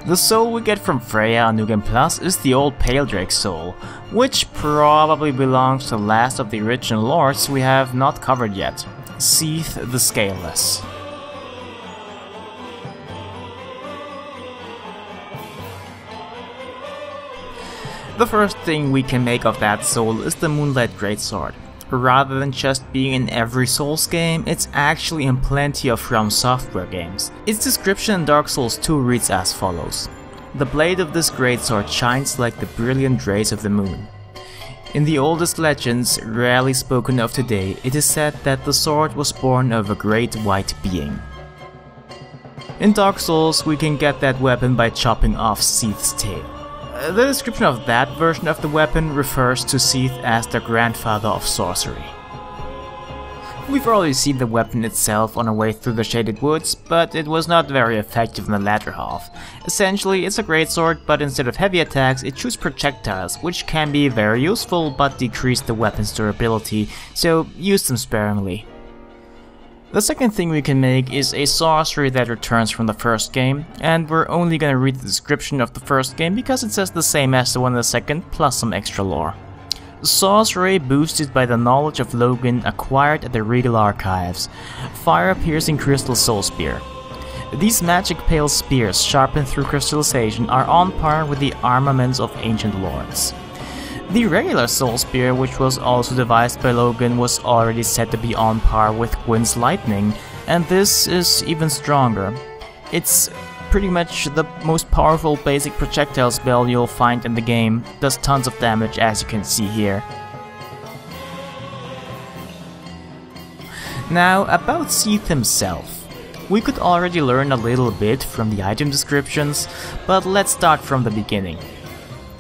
The soul we get from Freya on New Game Plus is the old Pale Drake soul, which probably belongs to the last of the original lords we have not covered yet, Seath the Scaleless. The first thing we can make of that soul is the Moonlight Greatsword. Rather than just being in every Souls game, it's actually in plenty of From Software games. Its description in Dark Souls 2 reads as follows. The blade of this greatsword shines like the brilliant rays of the moon. In the oldest legends, rarely spoken of today, it is said that the sword was born of a great white being. In Dark Souls, we can get that weapon by chopping off Seath's tail. The description of that version of the weapon refers to Seath as the grandfather of sorcery. We've already seen the weapon itself on our way through the Shaded Woods, but it was not very effective in the latter half. Essentially, it's a greatsword, but instead of heavy attacks, it shoots projectiles, which can be very useful but decrease the weapon's durability, so use them sparingly. The second thing we can make is a sorcery that returns from the first game, and we're only gonna read the description of the first game because it says the same as the one in the second, plus some extra lore. Sorcery boosted by the knowledge of Logan acquired at the Regal Archives. Fire-piercing crystal soul spear. These magic pale spears sharpened through crystallization are on par with the armaments of ancient lords. The regular soul spear, which was also devised by Logan, was already said to be on par with Gwyn's lightning, and this is even stronger. It's pretty much the most powerful basic projectile spell you'll find in the game, does tons of damage as you can see here. Now about Seath himself. We could already learn a little bit from the item descriptions, but let's start from the beginning.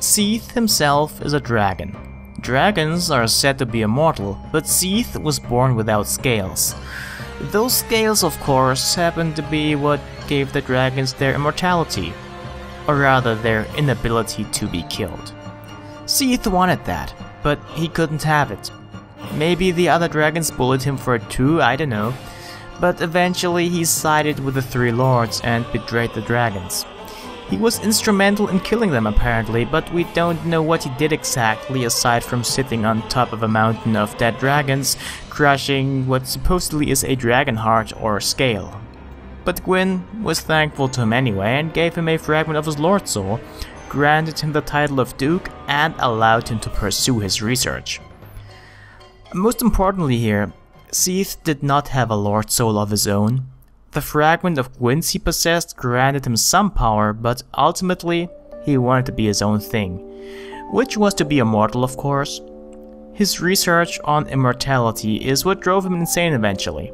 Seath himself is a dragon. Dragons are said to be immortal, but Seath was born without scales. Those scales, of course, happen to be what gave the dragons their immortality, or rather their inability to be killed. Seath wanted that, but he couldn't have it. Maybe the other dragons bullied him for it too, I don't know, but eventually he sided with the three lords and betrayed the dragons. He was instrumental in killing them apparently, but we don't know what he did exactly aside from sitting on top of a mountain of dead dragons, crushing what supposedly is a dragon heart or scale. But Gwyn was thankful to him anyway and gave him a fragment of his Lord Soul, granted him the title of Duke, and allowed him to pursue his research. Most importantly here, Seath did not have a Lord Soul of his own. The fragment of Gwyn's he possessed granted him some power, but ultimately he wanted to be his own thing, which was to be immortal, of course. His research on immortality is what drove him insane eventually.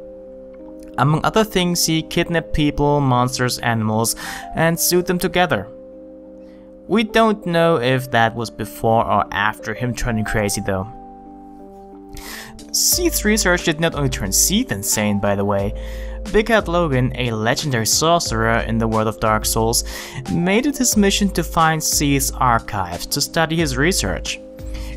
Among other things, he kidnapped people, monsters, animals, and sewed them together. We don't know if that was before or after him turning crazy though. Seath's research did not only turn Seath insane, by the way. Big Hat Logan, a legendary sorcerer in the world of Dark Souls, made it his mission to find Seath's archives to study his research.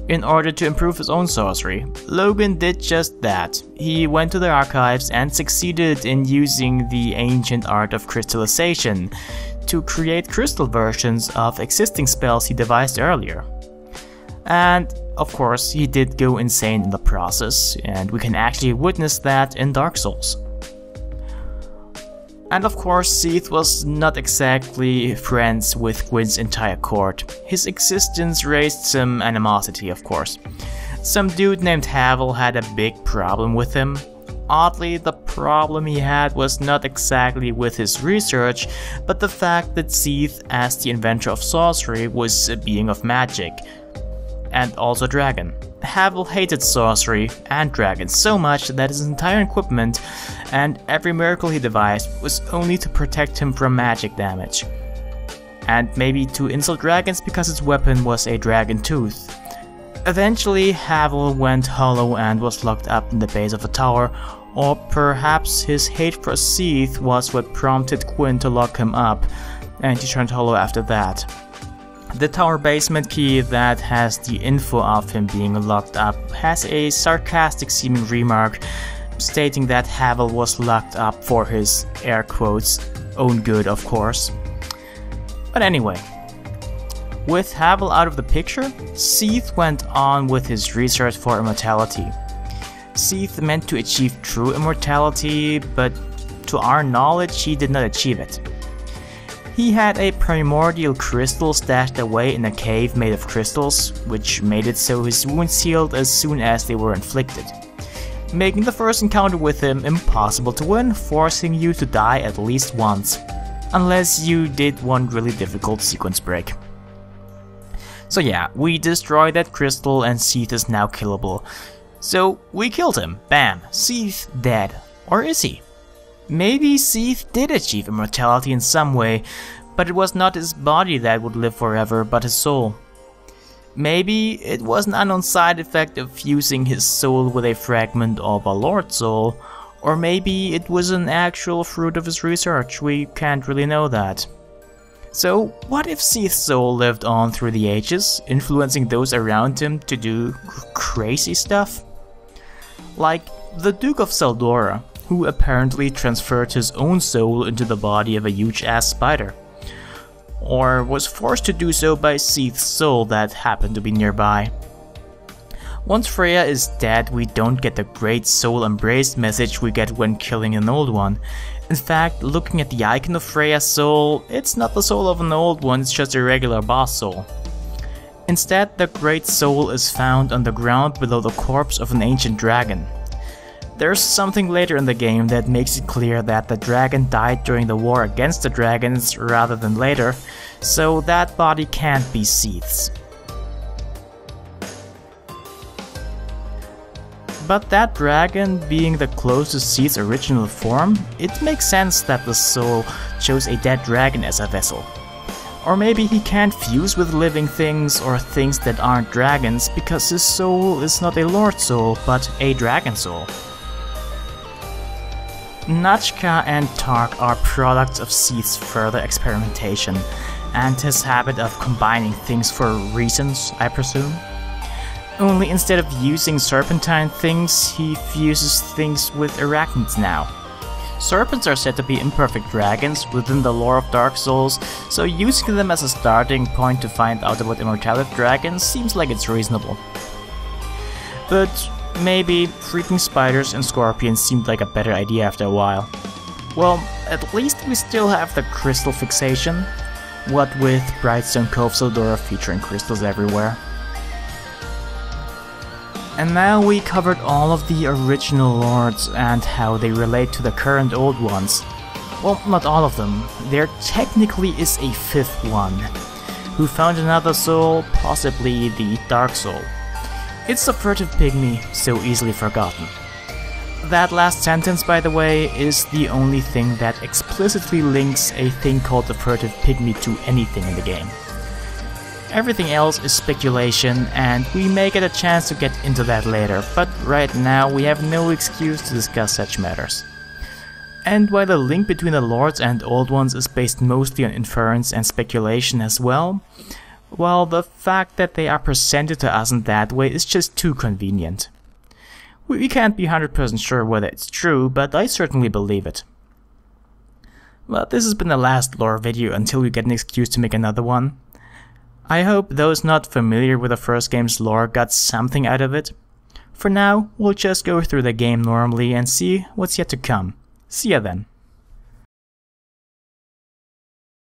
In order to improve his own sorcery, Logan did just that. He went to the archives and succeeded in using the ancient art of crystallization to create crystal versions of existing spells he devised earlier. And of course, he did go insane in the process, and we can actually witness that in Dark Souls. And of course, Seath was not exactly friends with Gwyn's entire court. His existence raised some animosity, of course. Some dude named Havel had a big problem with him. Oddly, the problem he had was not exactly with his research, but the fact that Seath, as the inventor of sorcery, was a being of magic, and also a dragon. Havel hated sorcery and dragons so much that his entire equipment and every miracle he devised was only to protect him from magic damage. And maybe to insult dragons because his weapon was a dragon tooth. Eventually, Havel went hollow and was locked up in the base of a tower, or perhaps his hate for Seath was what prompted Gwyn to lock him up, and he turned hollow after that. The tower basement key that has the info of him being locked up has a sarcastic seeming remark stating that Havel was locked up for his, air quotes, own good, of course. But anyway, with Havel out of the picture, Seath went on with his research for immortality. Seath meant to achieve true immortality, but to our knowledge he did not achieve it. He had a primordial crystal stashed away in a cave made of crystals, which made it so his wounds healed as soon as they were inflicted, making the first encounter with him impossible to win, forcing you to die at least once, unless you did one really difficult sequence break. So yeah, we destroyed that crystal and Seath is now killable. So we killed him, bam, Seath dead. Or is he? Maybe Seath did achieve immortality in some way, but it was not his body that would live forever, but his soul. Maybe it was an unknown side effect of fusing his soul with a fragment of a Lord soul, or maybe it was an actual fruit of his research, we can't really know that. So what if Seath's soul lived on through the ages, influencing those around him to do crazy stuff? Like the Duke of Saldora, who apparently transferred his own soul into the body of a huge-ass spider. Or was forced to do so by Seath's soul that happened to be nearby. Once Freya is dead, we don't get the great soul embraced message we get when killing an old one. In fact, looking at the icon of Freya's soul, it's not the soul of an old one, it's just a regular boss soul. Instead, the great soul is found on the ground below the corpse of an ancient dragon. There's something later in the game that makes it clear that the dragon died during the war against the dragons rather than later, so that body can't be Seath's. But that dragon being the closest Seath's original form, it makes sense that the soul chose a dead dragon as a vessel. Or maybe he can't fuse with living things or things that aren't dragons because his soul is not a Lord soul but a dragon soul. Nachka and Tark are products of Seath's further experimentation, and his habit of combining things for reasons, I presume. Only instead of using serpentine things, he fuses things with arachnids now. Serpents are said to be imperfect dragons within the lore of Dark Souls, so using them as a starting point to find out about immortality of dragons seems like it's reasonable. But maybe freaking spiders and scorpions seemed like a better idea after a while. Well, at least we still have the crystal fixation, what with Brightstone Cove Saldora featuring crystals everywhere. And now we covered all of the original lords and how they relate to the current old ones. Well, not all of them, there technically is a fifth one, who found another soul, possibly the Dark Soul. It's the furtive pygmy, so easily forgotten. That last sentence, by the way, is the only thing that explicitly links a thing called the furtive pygmy to anything in the game. Everything else is speculation, and we may get a chance to get into that later, but right now we have no excuse to discuss such matters. And while the link between the lords and old ones is based mostly on inference and speculation as well, well, the fact that they are presented to us in that way is just too convenient. We can't be 100% sure whether it's true, but I certainly believe it. But this has been the last lore video until we get an excuse to make another one. I hope those not familiar with the first game's lore got something out of it. For now, we'll just go through the game normally and see what's yet to come. See ya then.